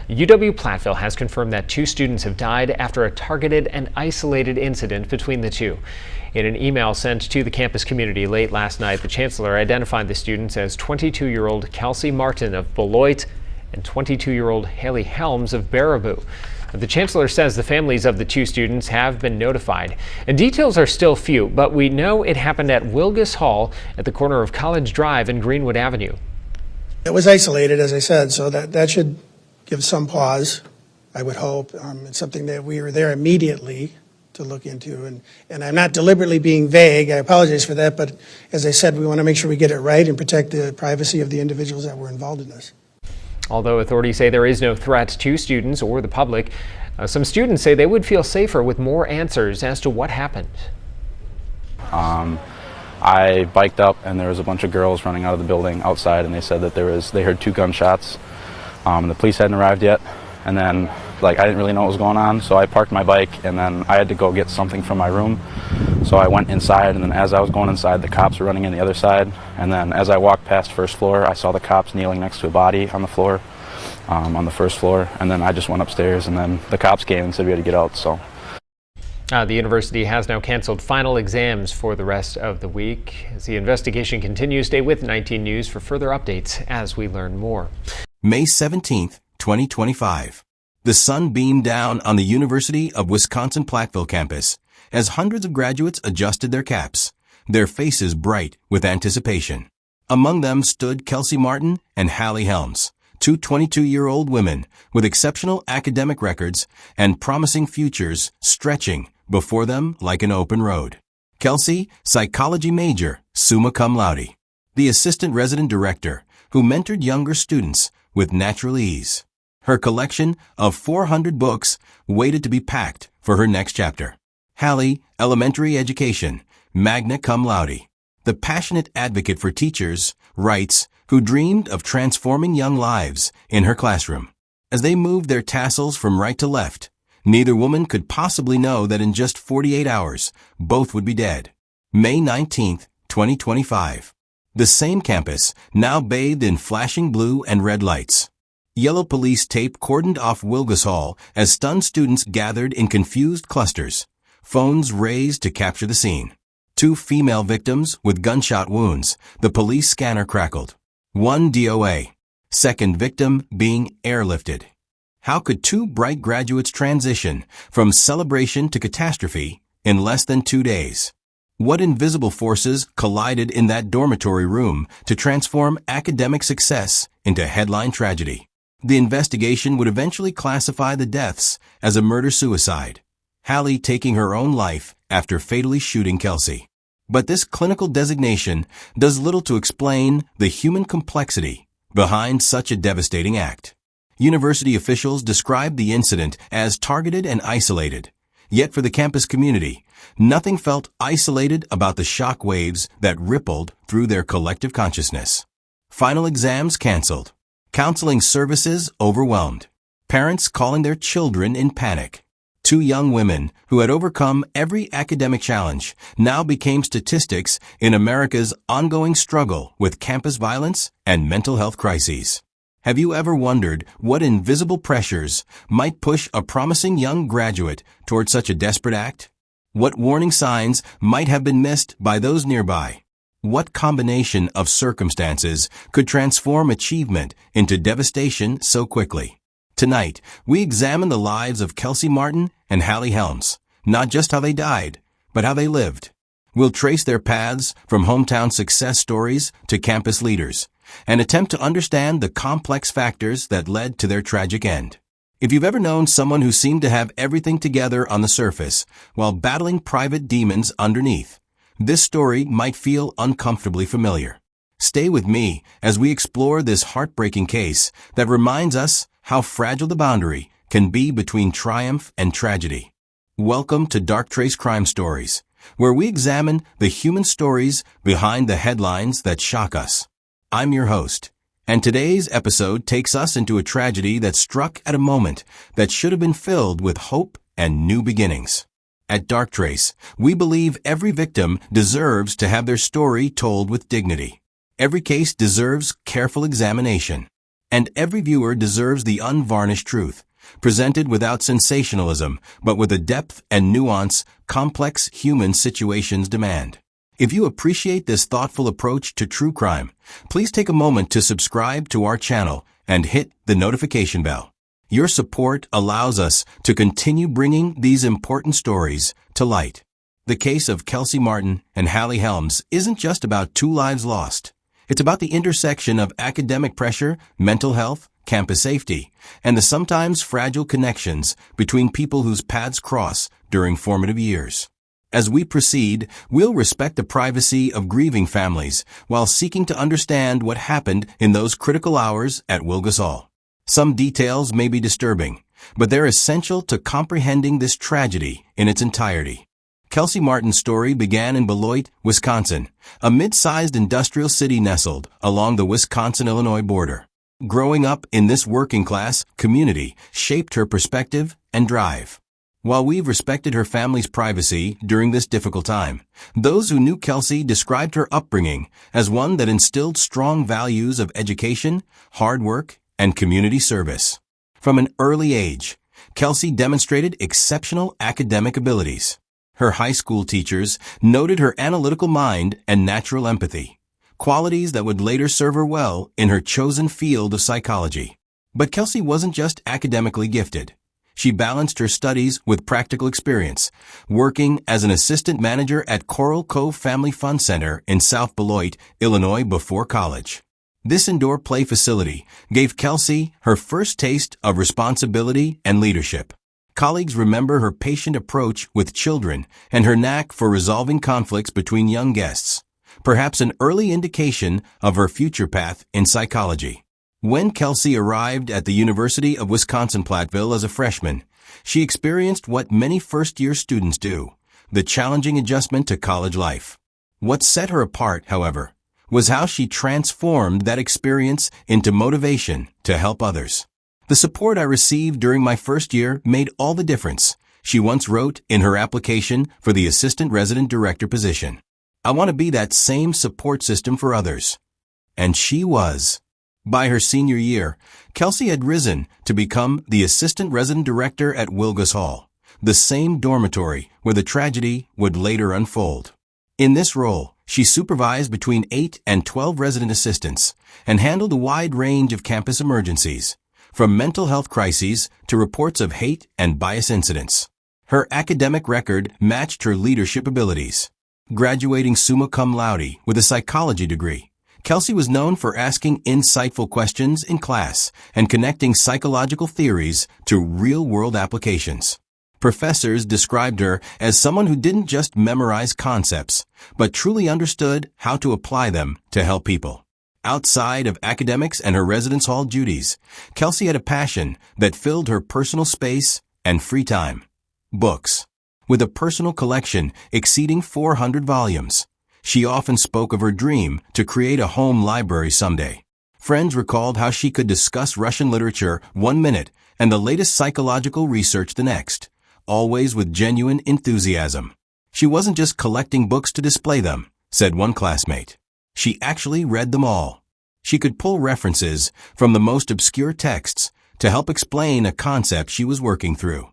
UW-Platteville has confirmed that 2 students have died after a targeted and isolated incident between the two. In an email sent to the campus community late last night, the chancellor identified the students as 22-year-old Kelsie Martin of Beloit and 22-year-old Hallie Helms of Baraboo. The chancellor says the families of the 2 students have been notified, and details are still few, but we know it happened at Wilgus Hall at the corner of College Drive and Greenwood Avenue. It was isolated, as I said, so that should give some pause, I would hope. It's something that we were there immediately to look into, and I'm not deliberately being vague. I apologize for that, but as I said, we want to make sure we get it right and protect the privacy of the individuals that were involved in this. Although authorities say there is no threat to students or the public, some students say they would feel safer with more answers as to what happened. I biked up and there was a bunch of girls running out of the building outside, and they said that they heard 2 gunshots. The police hadn't arrived yet, and then I didn't really know what was going on, so I parked my bike and then I had to go get something from my room. So I went inside, and then as I was going inside, the cops were running in the other side, and then as I walked past first floor, I saw the cops kneeling next to a body on the floor, on the first floor, and then I just went upstairs, and then the cops came and said we had to get out. So. The university has now canceled final exams for the rest of the week. As the investigation continues, stay with 19 News for further updates as we learn more. May 17th, 2025. The sun beamed down on the University of Wisconsin-Platteville campus as hundreds of graduates adjusted their caps, their faces bright with anticipation. Among them stood Kelsie Martin and Hallie Helms, 2 22-year-old women with exceptional academic records and promising futures stretching before them like an open road. Kelsie, psychology major, summa cum laude, the assistant resident director who mentored younger students with natural ease. Her collection of 400 books waited to be packed for her next chapter. Hallie, elementary education, magna cum laude, the passionate advocate for teachers, writes, who dreamed of transforming young lives in her classroom. As they moved their tassels from right to left, neither woman could possibly know that in just 48 hours, both would be dead. May 19th, 2025. The same campus, now bathed in flashing blue and red lights. Yellow police tape cordoned off Wilgus Hall as stunned students gathered in confused clusters. Phones raised to capture the scene. 2 female victims with gunshot wounds. The police scanner crackled. 1 DOA. Second victim being airlifted. How could 2 bright graduates transition from celebration to catastrophe in less than 2 days? What invisible forces collided in that dormitory room to transform academic success into headline tragedy? The investigation would eventually classify the deaths as a murder-suicide, Hallie taking her own life after fatally shooting Kelsie. But this clinical designation does little to explain the human complexity behind such a devastating act. University officials described the incident as targeted and isolated. Yet for the campus community, nothing felt isolated about the shock waves that rippled through their collective consciousness. Final exams canceled. Counseling services overwhelmed. Parents calling their children in panic. 2 young women who had overcome every academic challenge now became statistics in America's ongoing struggle with campus violence and mental health crises. Have you ever wondered what invisible pressures might push a promising young graduate toward such a desperate act? What warning signs might have been missed by those nearby? What combination of circumstances could transform achievement into devastation so quickly? Tonight, we examine the lives of Kelsie Martin and Hallie Helms, not just how they died, but how they lived. We'll trace their paths from hometown success stories to campus leaders, and attempt to understand the complex factors that led to their tragic end. If you've ever known someone who seemed to have everything together on the surface while battling private demons underneath, this story might feel uncomfortably familiar. Stay with me as we explore this heartbreaking case that reminds us how fragile the boundary can be between triumph and tragedy. Welcome to Dark Trace Crime Stories, where we examine the human stories behind the headlines that shock us. I'm your host, and today's episode takes us into a tragedy that struck at a moment that should have been filled with hope and new beginnings. At Dark Trace, we believe every victim deserves to have their story told with dignity. Every case deserves careful examination. And every viewer deserves the unvarnished truth, presented without sensationalism, but with the depth and nuance complex human situations demand. If you appreciate this thoughtful approach to true crime, please take a moment to subscribe to our channel and hit the notification bell. Your support allows us to continue bringing these important stories to light. The case of Kelsie Martin and Hallie Helms isn't just about two lives lost. It's about the intersection of academic pressure, mental health, campus safety, and the sometimes fragile connections between people whose paths cross during formative years. As we proceed, we'll respect the privacy of grieving families while seeking to understand what happened in those critical hours at Wilgus. Some details may be disturbing, but they're essential to comprehending this tragedy in its entirety. Kelsie Martin's story began in Beloit, Wisconsin, a mid-sized industrial city nestled along the Wisconsin-Illinois border. Growing up in this working-class community shaped her perspective and drive. While we've respected her family's privacy during this difficult time, those who knew Kelsie described her upbringing as one that instilled strong values of education, hard work, and community service. From an early age, Kelsie demonstrated exceptional academic abilities. Her high school teachers noted her analytical mind and natural empathy, qualities that would later serve her well in her chosen field of psychology. But Kelsie wasn't just academically gifted. She balanced her studies with practical experience, working as an assistant manager at Coral Cove Family Fun Center in South Beloit, Illinois before college. This indoor play facility gave Kelsie her first taste of responsibility and leadership. Colleagues remember her patient approach with children and her knack for resolving conflicts between young guests, perhaps an early indication of her future path in psychology. When Kelsie arrived at the University of Wisconsin-Platteville as a freshman, she experienced what many first-year students do, the challenging adjustment to college life. What set her apart, however, was how she transformed that experience into motivation to help others. The support I received during my first year made all the difference, she once wrote in her application for the assistant resident director position. I want to be that same support system for others. And she was. By her senior year, Kelsie had risen to become the assistant resident director at Wilgus, the same dormitory where the tragedy would later unfold. In this role, she supervised between 8 and 12 resident assistants and handled a wide range of campus emergencies, from mental health crises to reports of hate and bias incidents. Her academic record matched her leadership abilities. Graduating summa cum laude with a psychology degree, Kelsie was known for asking insightful questions in class and connecting psychological theories to real-world applications. Professors described her as someone who didn't just memorize concepts, but truly understood how to apply them to help people. Outside of academics and her residence hall duties, Kelsie had a passion that filled her personal space and free time: books. With a personal collection exceeding 400 volumes, she often spoke of her dream to create a home library someday. Friends recalled how she could discuss Russian literature one minute and the latest psychological research the next, always with genuine enthusiasm. She wasn't just collecting books to display them, said one classmate. She actually read them all. She could pull references from the most obscure texts to help explain a concept she was working through.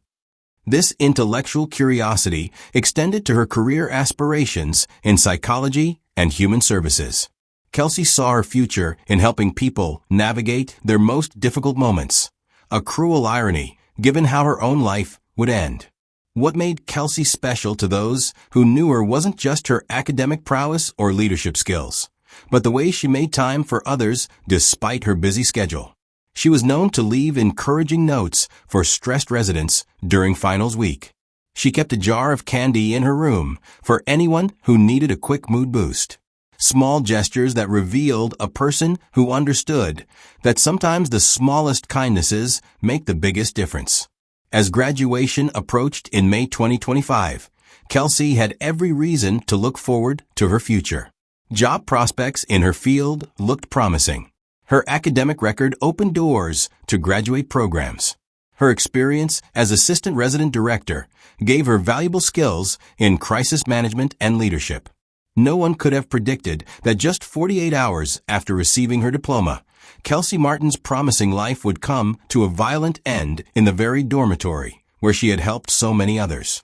This intellectual curiosity extended to her career aspirations in psychology and human services. Kelsie saw her future in helping people navigate their most difficult moments, a cruel irony given how her own life would end. What made Kelsie special to those who knew her wasn't just her academic prowess or leadership skills, but the way she made time for others despite her busy schedule. She was known to leave encouraging notes for stressed residents during finals week. She kept a jar of candy in her room for anyone who needed a quick mood boost. Small gestures that revealed a person who understood that sometimes the smallest kindnesses make the biggest difference. As graduation approached in May 2025, Kelsie had every reason to look forward to her future. Job prospects in her field looked promising. Her academic record opened doors to graduate programs. Her experience as assistant resident director gave her valuable skills in crisis management and leadership. No one could have predicted that just 48 hours after receiving her diploma, Kelsie Martin's promising life would come to a violent end in the very dormitory where she had helped so many others.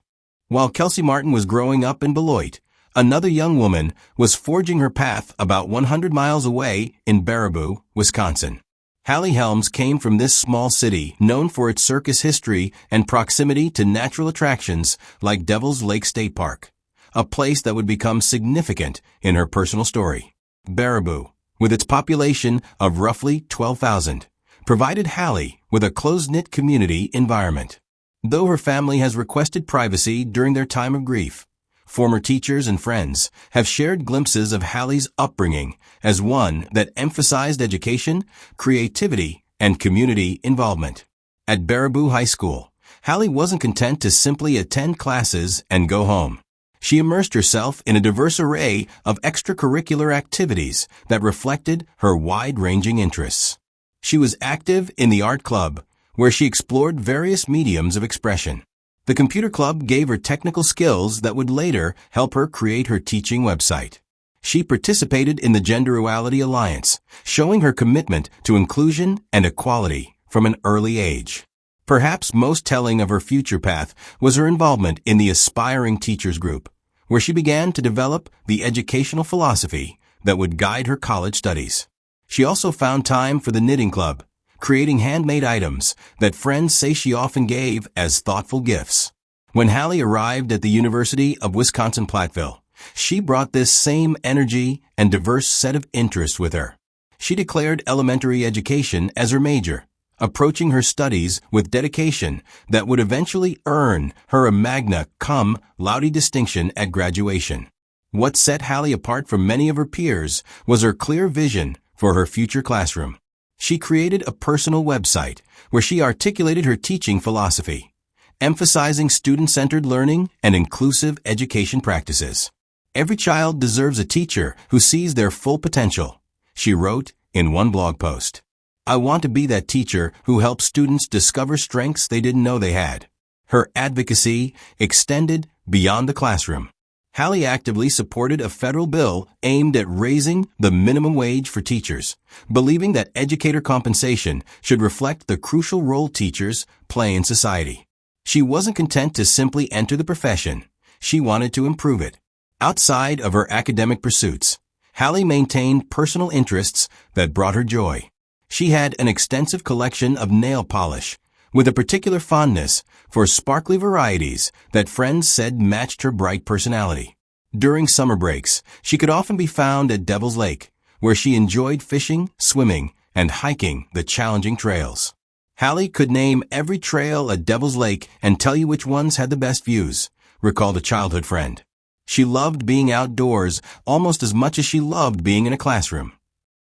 While Kelsie Martin was growing up in Beloit, another young woman was forging her path about 100 miles away in Baraboo, Wisconsin. Hallie Helms came from this small city known for its circus history and proximity to natural attractions like Devil's Lake State Park, a place that would become significant in her personal story. Baraboo, with its population of roughly 12,000, provided Hallie with a close-knit community environment. Though her family has requested privacy during their time of grief, former teachers and friends have shared glimpses of Hallie's upbringing as one that emphasized education, creativity, and community involvement. At Baraboo High School, Hallie wasn't content to simply attend classes and go home. She immersed herself in a diverse array of extracurricular activities that reflected her wide-ranging interests. She was active in the art club, where she explored various mediums of expression. The computer club gave her technical skills that would later help her create her teaching website. She participated in the Gender Equality Alliance, showing her commitment to inclusion and equality from an early age. Perhaps most telling of her future path was her involvement in the Aspiring Teachers Group, where she began to develop the educational philosophy that would guide her college studies. She also found time for the knitting club, creating handmade items that friends say she often gave as thoughtful gifts. When Hallie arrived at the University of Wisconsin-Platteville, she brought this same energy and diverse set of interests with her. She declared elementary education as her major, approaching her studies with dedication that would eventually earn her a magna cum laude distinction at graduation. What set Hallie apart from many of her peers was her clear vision for her future classroom. She created a personal website where she articulated her teaching philosophy, emphasizing student-centered learning and inclusive education practices. Every child deserves a teacher who sees their full potential, she wrote in one blog post. I want to be that teacher who helps students discover strengths they didn't know they had. Her advocacy extended beyond the classroom. Hallie actively supported a federal bill aimed at raising the minimum wage for teachers, believing that educator compensation should reflect the crucial role teachers play in society. She wasn't content to simply enter the profession. She wanted to improve it. Outside of her academic pursuits, Hallie maintained personal interests that brought her joy. She had an extensive collection of nail polish, with a particular fondness for sparkly varieties that friends said matched her bright personality. During summer breaks, she could often be found at Devil's Lake, where she enjoyed fishing, swimming, and hiking the challenging trails. Hallie could name every trail at Devil's Lake and tell you which ones had the best views, recalled a childhood friend. She loved being outdoors almost as much as she loved being in a classroom.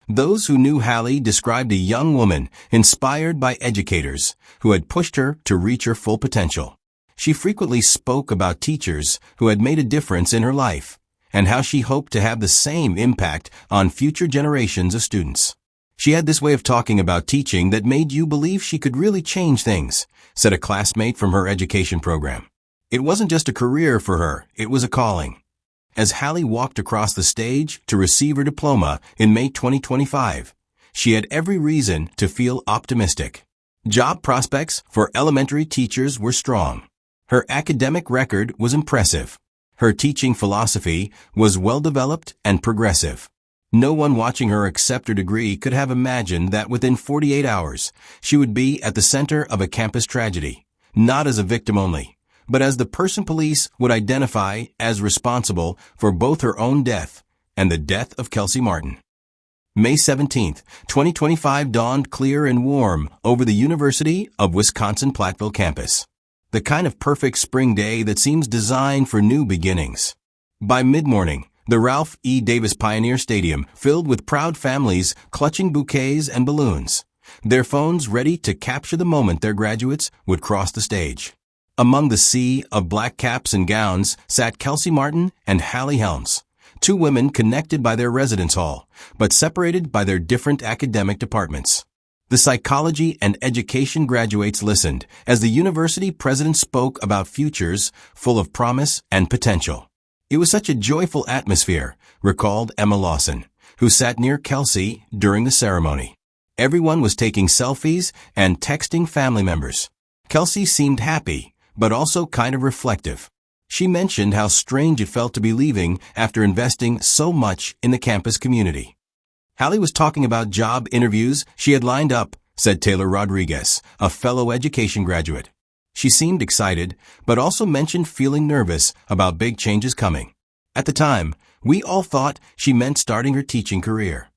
Those who knew Hallie described a young woman inspired by educators who had pushed her to reach her full potential. She frequently spoke about teachers who had made a difference in her life and how she hoped to have the same impact on future generations of students. She had this way of talking about teaching that made you believe she could really change things, said a classmate from her education program. It wasn't just a career for her, it was a calling. As Hallie walked across the stage to receive her diploma in May 2025, she had every reason to feel optimistic. Job prospects for elementary teachers were strong. Her academic record was impressive. Her teaching philosophy was well-developed and progressive. No one watching her accept her degree could have imagined that within 48 hours, she would be at the center of a campus tragedy, not as a victim only, but as the person police would identify as responsible for both her own death and the death of Kelsie Martin. May 17, 2025 dawned clear and warm over the University of Wisconsin-Platteville campus. The kind of perfect spring day that seems designed for new beginnings. By mid-morning, the Ralph E. Davis Pioneer Stadium filled with proud families clutching bouquets and balloons, their phones ready to capture the moment their graduates would cross the stage. Among the sea of black caps and gowns sat Kelsie Martin and Hallie Helms, two women connected by their residence hall, but separated by their different academic departments. The psychology and education graduates listened as the university president spoke about futures full of promise and potential. It was such a joyful atmosphere, recalled Emma Lawson, who sat near Kelsie during the ceremony. Everyone was taking selfies and texting family members. Kelsie seemed happy, but also kind of reflective. She mentioned how strange it felt to be leaving after investing so much in the campus community. Hallie was talking about job interviews she had lined up, said Taylor Rodriguez, a fellow education graduate. She seemed excited, but also mentioned feeling nervous about big changes coming. At the time, we all thought she meant starting her teaching career.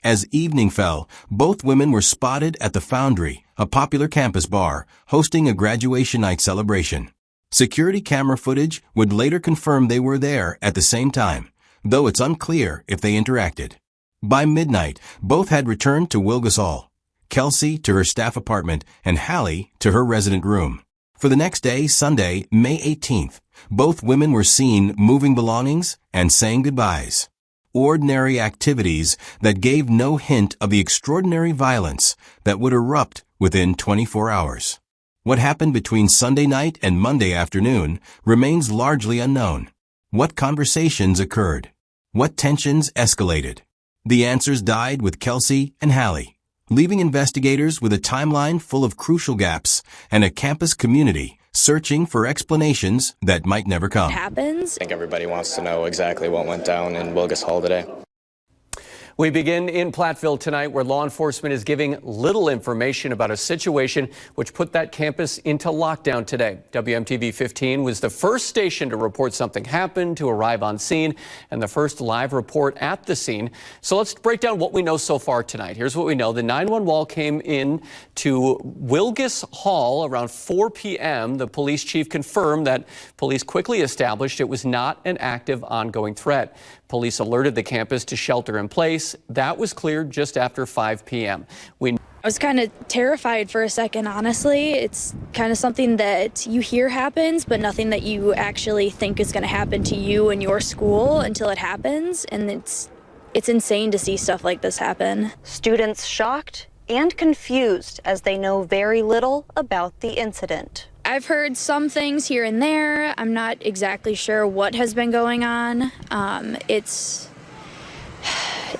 As evening fell, both women were spotted at the Foundry, a popular campus bar, hosting a graduation night celebration. Security camera footage would later confirm they were there at the same time, though it's unclear if they interacted. By midnight, both had returned to Wilgus, Kelsie to her staff apartment, and Hallie to her resident room. For the next day, Sunday, May 18th, both women were seen moving belongings and saying goodbyes. Ordinary activities that gave no hint of the extraordinary violence that would erupt within 24 hours. What happened between Sunday night and Monday afternoon remains largely unknown. What conversations occurred? What tensions escalated? The answers died with Kelsie and Hallie, leaving investigators with a timeline full of crucial gaps and a campus community searching for explanations that might never come. Happens. I think everybody wants to know exactly what went down in Wilgus Hall today. We begin in Platteville tonight, where law enforcement is giving little information about a situation which put that campus into lockdown today. WMTV 15 was the first station to report something happened, to arrive on scene, and the first live report at the scene. So let's break down what we know so far tonight. Here's what we know. The 911 call came in to Wilgus Hall around 4 p.m. The police chief confirmed that police quickly established it was not an active, ongoing threat. Police alerted the campus to shelter in place. That was cleared just after 5 p.m. I was kind of terrified for a second, honestly. It's kind of something that you hear happens, but nothing that you actually think is going to happen to you and your school until it happens. And it's insane to see stuff like this happen. Students shocked and confused as they know very little about the incident. I've heard some things here and there. I'm not exactly sure what has been going on.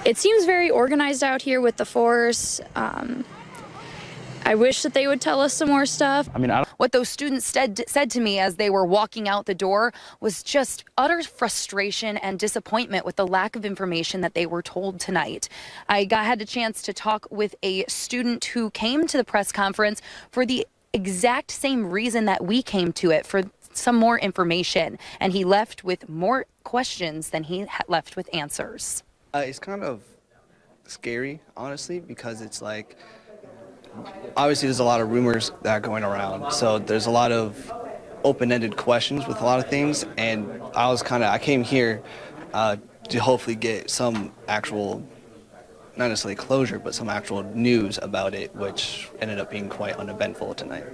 It seems very organized out here with the force. I wish that they would tell us some more stuff. What those students said to me as they were walking out the door was just utter frustration and disappointment with the lack of information that they were told tonight. I had a chance to talk with a student who came to the press conference for the exact same reason that we came to it, for some more information, and he left with more questions than he left with answers. It's kind of scary, honestly, because it's like, obviously there's a lot of rumors that are going around, so there's a lot of open-ended questions with a lot of things, and I came here to hopefully get some actual, not necessarily closure, but some actual news about it, which ended up being quite uneventful tonight.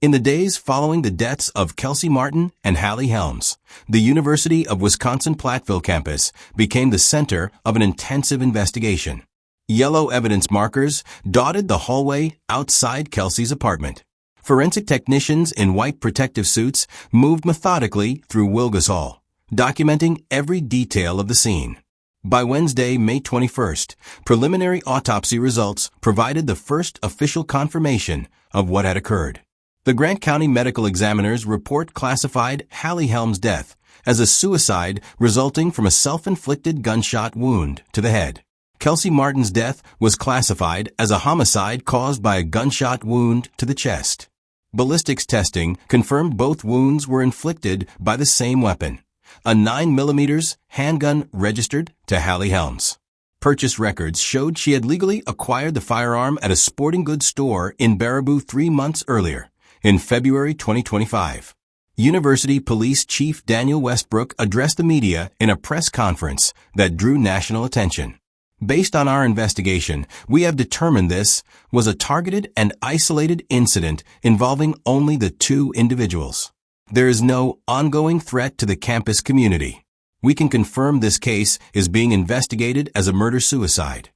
In the days following the deaths of Kelsie Martin and Hallie Helms, the University of Wisconsin-Platteville campus became the center of an intensive investigation. Yellow evidence markers dotted the hallway outside Kelsie's apartment. Forensic technicians in white protective suits moved methodically through Wilgus Hall, documenting every detail of the scene. By Wednesday, May 21st, preliminary autopsy results provided the first official confirmation of what had occurred. The Grant County Medical Examiner's report classified Hallie Helms' death as a suicide resulting from a self-inflicted gunshot wound to the head. Kelsie Martin's death was classified as a homicide caused by a gunshot wound to the chest. Ballistics testing confirmed both wounds were inflicted by the same weapon, a 9mm handgun registered to Hallie Helms. Purchase records showed she had legally acquired the firearm at a sporting goods store in Baraboo 3 months earlier, in February 2025. University Police Chief Daniel Westbrook addressed the media in a press conference that drew national attention. Based on our investigation, we have determined this was a targeted and isolated incident involving only the two individuals. There is no ongoing threat to the campus community. We can confirm this case is being investigated as a murder-suicide.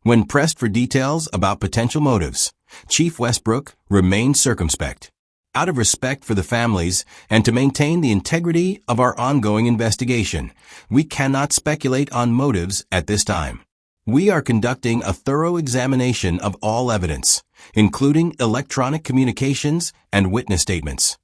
When pressed for details about potential motives, Chief Westbrook remained circumspect. Out of respect for the families and to maintain the integrity of our ongoing investigation, we cannot speculate on motives at this time. We are conducting a thorough examination of all evidence, including electronic communications and witness statements.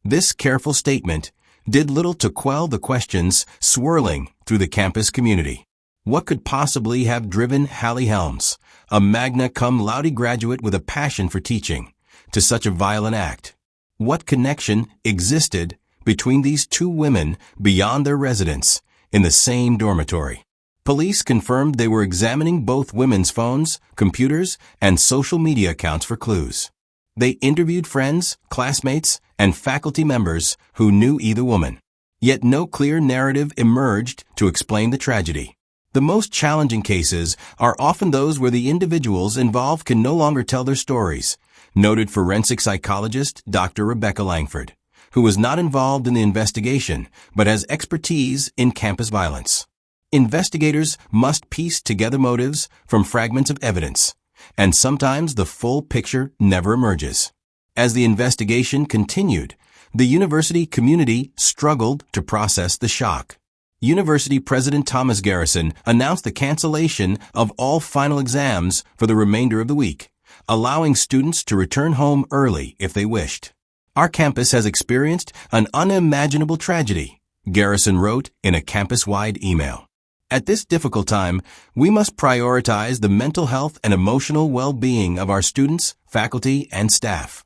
This careful statement did little to quell the questions swirling through the campus community. What could possibly have driven Hallie Helms, a magna cum laude graduate with a passion for teaching, to such a violent act? What connection existed between these two women beyond their residence in the same dormitory? Police confirmed they were examining both women's phones, computers, and social media accounts for clues. They interviewed friends, classmates, and faculty members who knew either woman. Yet no clear narrative emerged to explain the tragedy. The most challenging cases are often those where the individuals involved can no longer tell their stories, noted forensic psychologist Dr. Rebecca Langford, who was not involved in the investigation but has expertise in campus violence. Investigators must piece together motives from fragments of evidence, and sometimes the full picture never emerges. As the investigation continued, the university community struggled to process the shock. University President Thomas Garrison announced the cancellation of all final exams for the remainder of the week, allowing students to return home early if they wished. Our campus has experienced an unimaginable tragedy, Garrison wrote in a campus-wide email. At this difficult time, we must prioritize the mental health and emotional well-being of our students, faculty, and staff.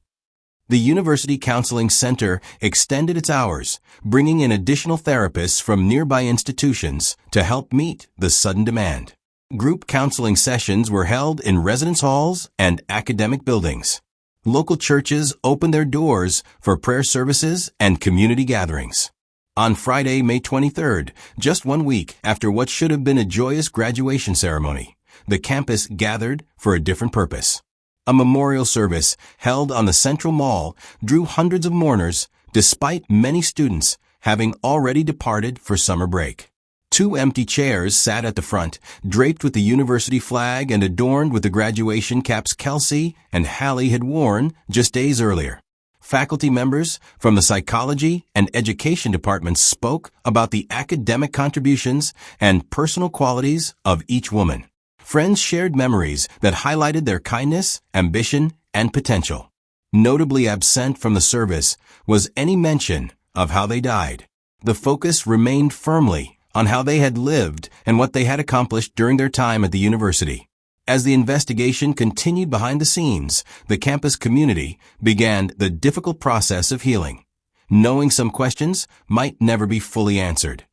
The University Counseling Center extended its hours, bringing in additional therapists from nearby institutions to help meet the sudden demand. Group counseling sessions were held in residence halls and academic buildings. Local churches opened their doors for prayer services and community gatherings. On Friday, May 23rd, just 1 week after what should have been a joyous graduation ceremony, the campus gathered for a different purpose. A memorial service held on the Central Mall drew hundreds of mourners, despite many students having already departed for summer break. 2 empty chairs sat at the front, draped with the university flag and adorned with the graduation caps Kelsie and Hallie had worn just days earlier. Faculty members from the psychology and education departments spoke about the academic contributions and personal qualities of each woman. Friends shared memories that highlighted their kindness, ambition, and potential. Notably absent from the service was any mention of how they died. The focus remained firmly on how they had lived and what they had accomplished during their time at the university. As the investigation continued behind the scenes, the campus community began the difficult process of healing, knowing some questions might never be fully answered.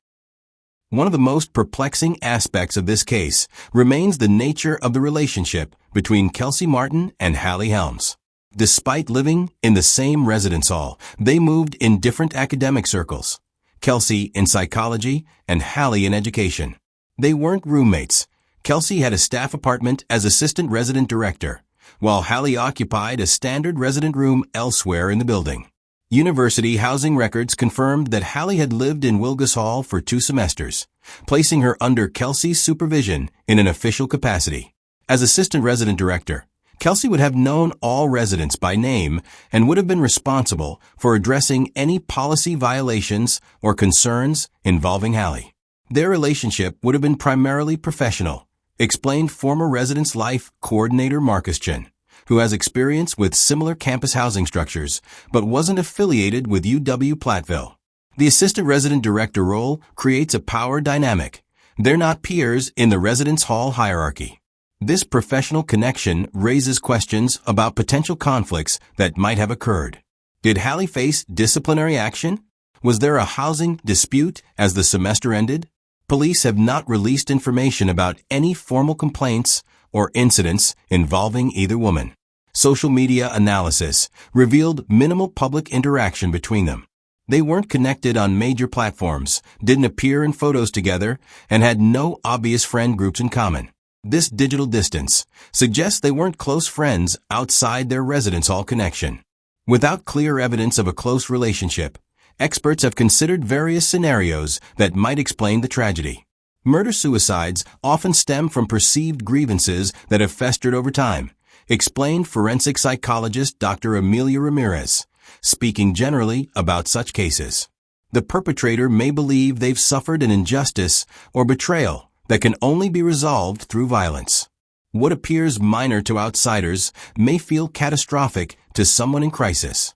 One of the most perplexing aspects of this case remains the nature of the relationship between Kelsie Martin and Hallie Helms. Despite living in the same residence hall, they moved in different academic circles, Kelsie in psychology and Hallie in education. They weren't roommates. Kelsie had a staff apartment as assistant resident director, while Hallie occupied a standard resident room elsewhere in the building. University housing records confirmed that Hallie had lived in Wilgus Hall for 2 semesters, placing her under Kelsie's supervision in an official capacity. As assistant resident director, Kelsie would have known all residents by name and would have been responsible for addressing any policy violations or concerns involving Hallie. Their relationship would have been primarily professional, explained former residence life coordinator Marcus Chin, who has experience with similar campus housing structures but wasn't affiliated with UW-Platteville. The assistant resident director role creates a power dynamic. They're not peers in the residence hall hierarchy. This professional connection raises questions about potential conflicts that might have occurred. Did Hallie face disciplinary action? Was there a housing dispute as the semester ended? Police have not released information about any formal complaints or incidents involving either woman. Social media analysis revealed minimal public interaction between them. They weren't connected on major platforms, didn't appear in photos together, and had no obvious friend groups in common. This digital distance suggests they weren't close friends outside their residence hall connection. Without clear evidence of a close relationship, experts have considered various scenarios that might explain the tragedy. Murder-suicides often stem from perceived grievances that have festered over time, explained forensic psychologist Dr. Amelia Ramirez, speaking generally about such cases. The perpetrator may believe they've suffered an injustice or betrayal that can only be resolved through violence. What appears minor to outsiders may feel catastrophic to someone in crisis.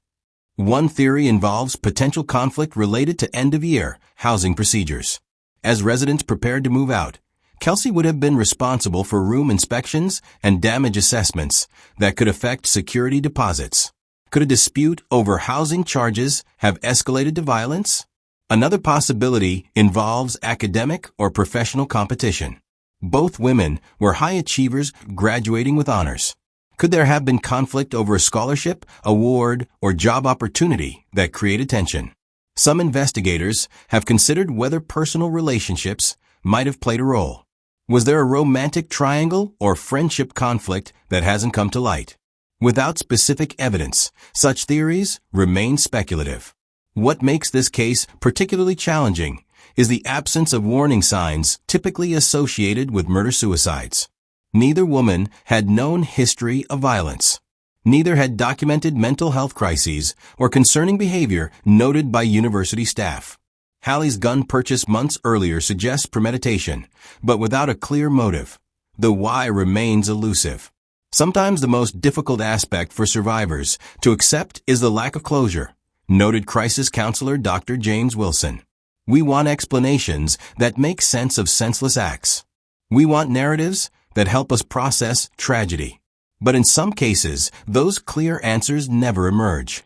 One theory involves potential conflict related to end-of-year housing procedures. As residents prepared to move out, Kelsie would have been responsible for room inspections and damage assessments that could affect security deposits. Could a dispute over housing charges have escalated to violence? Another possibility involves academic or professional competition. Both women were high achievers graduating with honors. Could there have been conflict over a scholarship, award, or job opportunity that created tension? Some investigators have considered whether personal relationships might have played a role. Was there a romantic triangle or friendship conflict that hasn't come to light? Without specific evidence, such theories remain speculative. What makes this case particularly challenging is the absence of warning signs typically associated with murder-suicides. Neither woman had known history of violence. Neither had documented mental health crises or concerning behavior noted by university staff. Hallie's gun purchase months earlier suggests premeditation, but without a clear motive. The why remains elusive. Sometimes the most difficult aspect for survivors to accept is the lack of closure, noted crisis counselor Dr. James Wilson. We want explanations that make sense of senseless acts. We want narratives that help us process tragedy. But in some cases, those clear answers never emerge.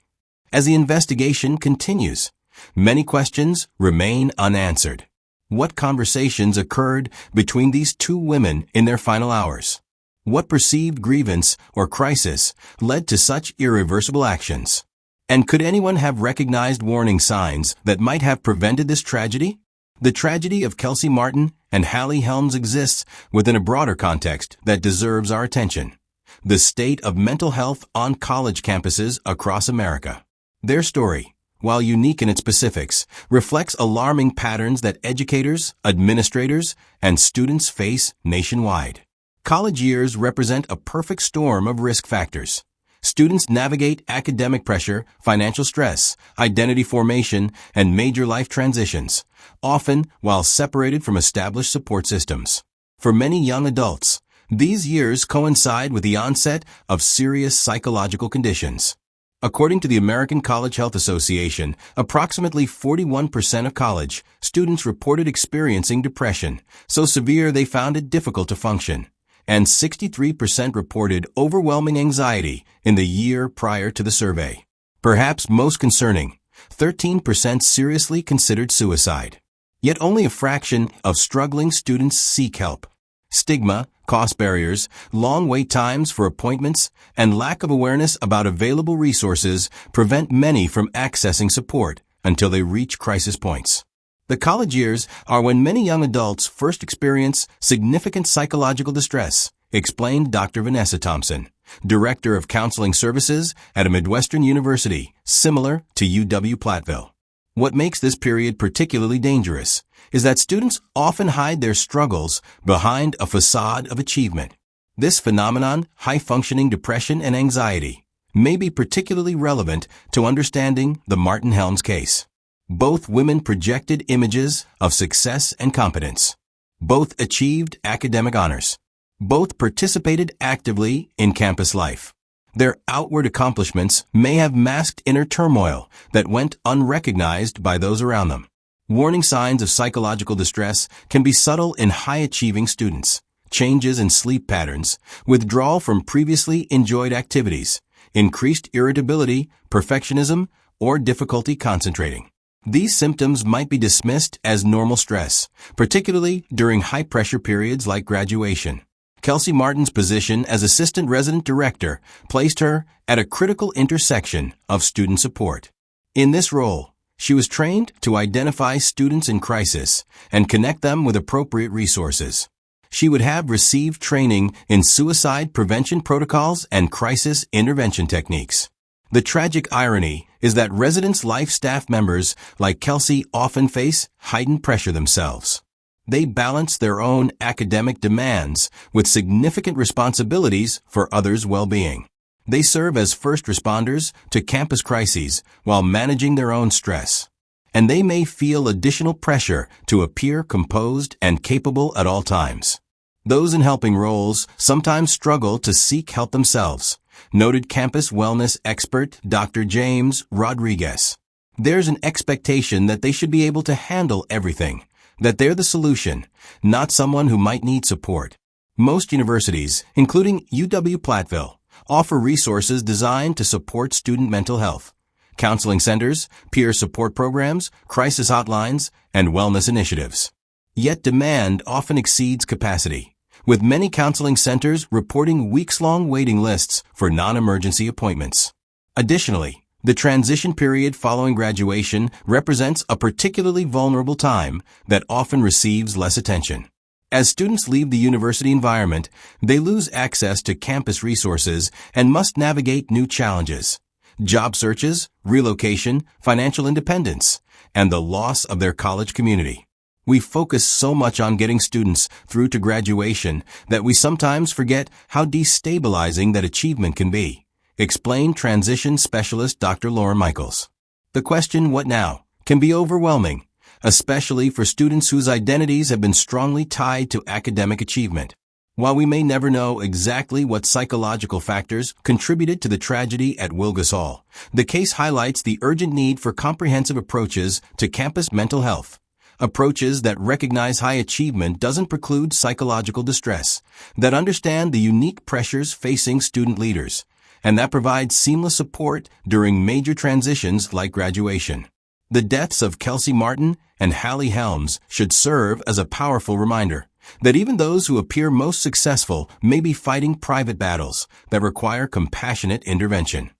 As the investigation continues, many questions remain unanswered. What conversations occurred between these two women in their final hours? What perceived grievance or crisis led to such irreversible actions? And could anyone have recognized warning signs that might have prevented this tragedy? The tragedy of Kelsie Martin and Hallie Helms exists within a broader context that deserves our attention: the state of mental health on college campuses across America. Their story, while unique in its specifics, reflects alarming patterns that educators, administrators, and students face nationwide. College years represent a perfect storm of risk factors. Students navigate academic pressure, financial stress, identity formation, and major life transitions, often while separated from established support systems. For many young adults, these years coincide with the onset of serious psychological conditions. According to the American College Health Association, approximately 41% of college students reported experiencing depression, so severe they found it difficult to function, and 63% reported overwhelming anxiety in the year prior to the survey. Perhaps most concerning, 13% seriously considered suicide. Yet only a fraction of struggling students seek help. Stigma, cost barriers, long wait times for appointments, and lack of awareness about available resources prevent many from accessing support until they reach crisis points. The college years are when many young adults first experience significant psychological distress, explained Dr. Vanessa Thompson, Director of Counseling Services at a Midwestern university similar to UW-Platteville. What makes this period particularly dangerous is that students often hide their struggles behind a facade of achievement. This phenomenon, high-functioning depression and anxiety, may be particularly relevant to understanding the Martin Helms case. Both women projected images of success and competence. Both achieved academic honors. Both participated actively in campus life. Their outward accomplishments may have masked inner turmoil that went unrecognized by those around them. Warning signs of psychological distress can be subtle in high-achieving students: changes in sleep patterns, withdrawal from previously enjoyed activities, increased irritability, perfectionism, or difficulty concentrating. These symptoms might be dismissed as normal stress, particularly during high-pressure periods like graduation. Kelsie Martin's position as Assistant Resident Director placed her at a critical intersection of student support. In this role, she was trained to identify students in crisis and connect them with appropriate resources. She would have received training in suicide prevention protocols and crisis intervention techniques. The tragic irony is that residents' life staff members like Kelsie often face heightened pressure themselves. They balance their own academic demands with significant responsibilities for others' well-being. They serve as first responders to campus crises while managing their own stress. and they may feel additional pressure to appear composed and capable at all times. Those in helping roles sometimes struggle to seek help themselves, noted campus wellness expert Dr. James Rodriguez. There's an expectation that they should be able to handle everything, that they're the solution, not someone who might need support. Most universities, including UW-Platteville, offer resources designed to support student mental health. Counseling centers, peer support programs, crisis hotlines, and wellness initiatives. Yet demand often exceeds capacity, with many counseling centers reporting weeks-long waiting lists for non-emergency appointments. Additionally, the transition period following graduation represents a particularly vulnerable time that often receives less attention. As students leave the university environment, they lose access to campus resources and must navigate new challenges: job searches, relocation, financial independence, and the loss of their college community. We focus so much on getting students through to graduation that we sometimes forget how destabilizing that achievement can be, explained transition specialist Dr. Laura Michaels. The question, "What now?" can be overwhelming, especially for students whose identities have been strongly tied to academic achievement. While we may never know exactly what psychological factors contributed to the tragedy at Wilgus Hall, the case highlights the urgent need for comprehensive approaches to campus mental health. Approaches that recognize high achievement doesn't preclude psychological distress, that understand the unique pressures facing student leaders, and that provide seamless support during major transitions like graduation. The deaths of Kelsie Martin and Hallie Helms should serve as a powerful reminder that even those who appear most successful may be fighting private battles that require compassionate intervention.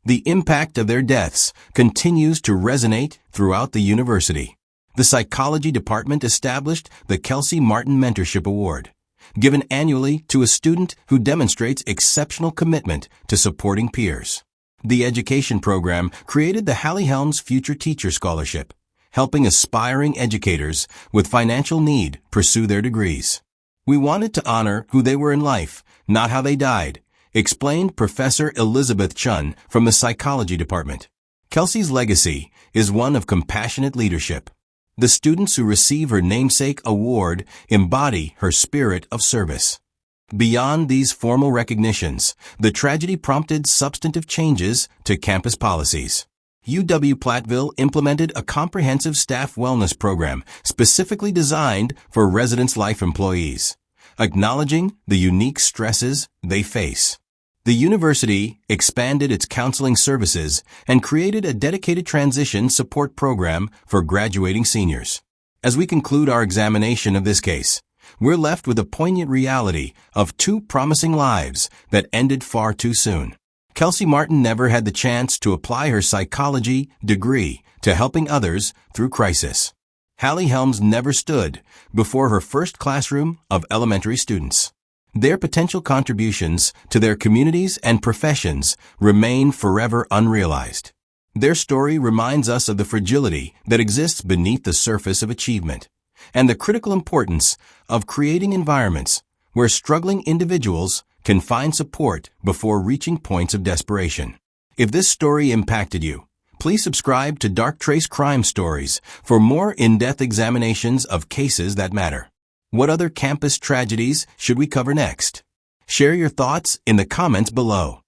The impact of their deaths continues to resonate throughout the university. The psychology department established the Kelsie Martin Mentorship Award, given annually to a student who demonstrates exceptional commitment to supporting peers. The education program created the Hallie Helms Future Teacher Scholarship, helping aspiring educators with financial need pursue their degrees. We wanted to honor who they were in life, not how they died, explained Professor Elizabeth Chun from the psychology department. Kelsie's legacy is one of compassionate leadership. The students who receive her namesake award embody her spirit of service. Beyond these formal recognitions, the tragedy prompted substantive changes to campus policies. UW-Platteville implemented a comprehensive staff wellness program specifically designed for residence life employees, acknowledging the unique stresses they face. The university expanded its counseling services and created a dedicated transition support program for graduating seniors. As we conclude our examination of this case, we're left with a poignant reality of two promising lives that ended far too soon. Kelsie Martin never had the chance to apply her psychology degree to helping others through crisis. Hallie Helms never stood before her first classroom of elementary students. Their potential contributions to their communities and professions remain forever unrealized. Their story reminds us of the fragility that exists beneath the surface of achievement, and the critical importance of creating environments where struggling individuals can find support before reaching points of desperation. If this story impacted you, please subscribe to Dark Trace Crime Stories for more in-depth examinations of cases that matter. What other campus tragedies should we cover next? Share your thoughts in the comments below.